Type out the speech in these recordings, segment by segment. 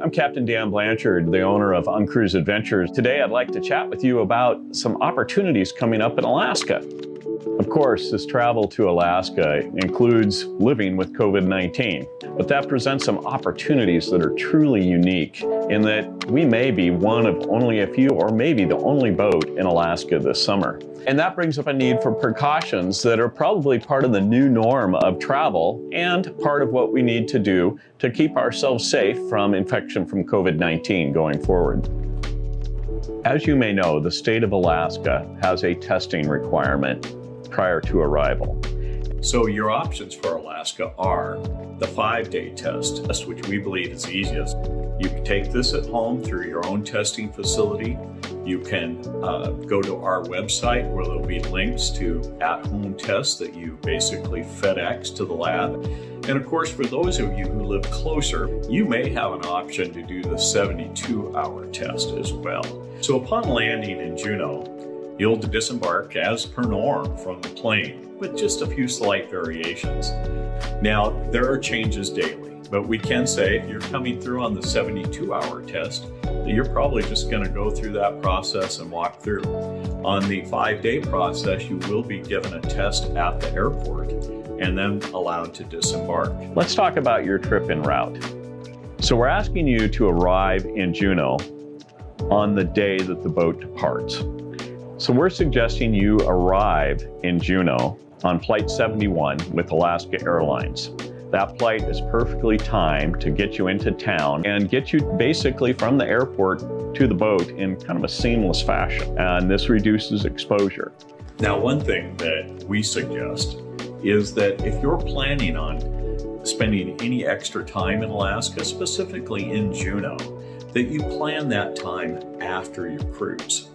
I'm Captain Dan Blanchard, the owner of UnCruise Adventures. Today I'd like to chat with you about some opportunities coming up in Alaska. Of course, this travel to Alaska includes living with COVID-19, but that presents some opportunities that are truly unique in that we may be one of only a few or maybe the only boat in Alaska this summer. And that brings up a need for precautions that are probably part of the new norm of travel and part of what we need to do to keep ourselves safe from infection from COVID-19 going forward. As you may know, the state of Alaska has a testing requirement prior to arrival. So your options for Alaska are the 5-day test, which we believe is easiest. You can take this at home through your own testing facility. You can go to our website where there'll be links to at-home tests that you basically FedEx to the lab. And of course, for those of you who live closer, you may have an option to do the 72-hour test as well. So upon landing in Juneau, you'll disembark as per norm from the plane with just a few slight variations. Now, there are changes daily, but we can say if you're coming through on the 72-hour test, that you're probably just going to go through that process and walk through. On the 5-day process, you will be given a test at the airport and then allowed to disembark. Let's talk about your trip en route. So we're asking you to arrive in Juneau on the day that the boat departs. So we're suggesting you arrive in Juneau on Flight 71 with Alaska Airlines. That flight is perfectly timed to get you into town and get you basically from the airport to the boat in kind of a seamless fashion. And this reduces exposure. Now, one thing that we suggest is that if you're planning on spending any extra time in Alaska, specifically in Juneau, that you plan that time after your cruise.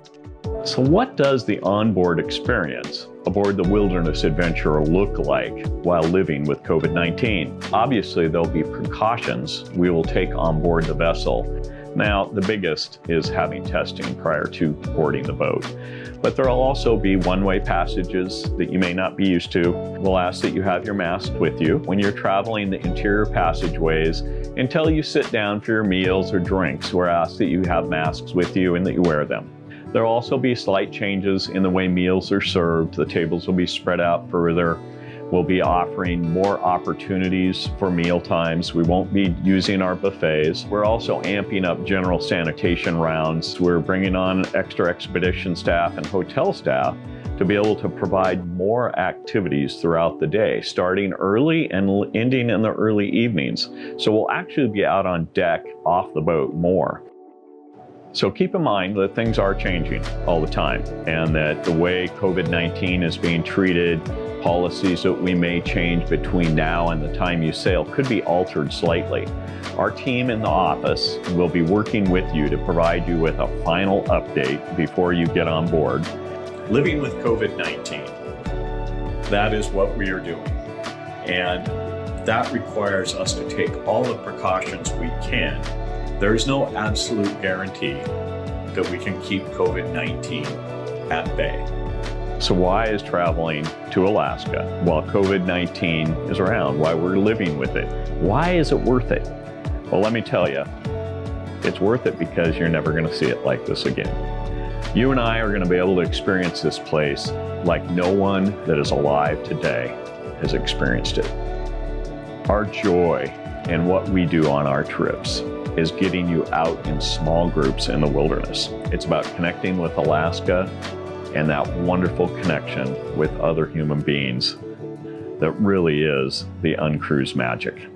So what does the onboard experience aboard the Wilderness Adventurer look like while living with COVID-19? Obviously, there'll be precautions we will take on board the vessel. Now, the biggest is having testing prior to boarding the boat. But there'll also be one-way passages that you may not be used to. We'll ask that you have your mask with you when you're traveling the interior passageways until you sit down for your meals or drinks. We're asked that you have masks with you and that you wear them. There'll also be slight changes in the way meals are served. The tables will be spread out further. We'll be offering more opportunities for meal times. We won't be using our buffets. We're also amping up general sanitation rounds. We're bringing on extra expedition staff and hotel staff to be able to provide more activities throughout the day, starting early and ending in the early evenings. So we'll actually be out on deck off the boat more. So keep in mind that things are changing all the time and that the way COVID-19 is being treated, policies that we may change between now and the time you sail could be altered slightly. Our team in the office will be working with you to provide you with a final update before you get on board. Living with COVID-19, that is what we are doing. And that requires us to take all the precautions we can. There is no absolute guarantee that we can keep COVID-19 at bay. So why is traveling to Alaska while COVID-19 is around, why we're living with it? Why is it worth it? Well, let me tell you, it's worth it because you're never going to see it like this again. You and I are going to be able to experience this place like no one that is alive today has experienced it. Our joy in what we do on our trips is getting you out in small groups in the wilderness. It's about connecting with Alaska and that wonderful connection with other human beings that really is the UnCruise magic.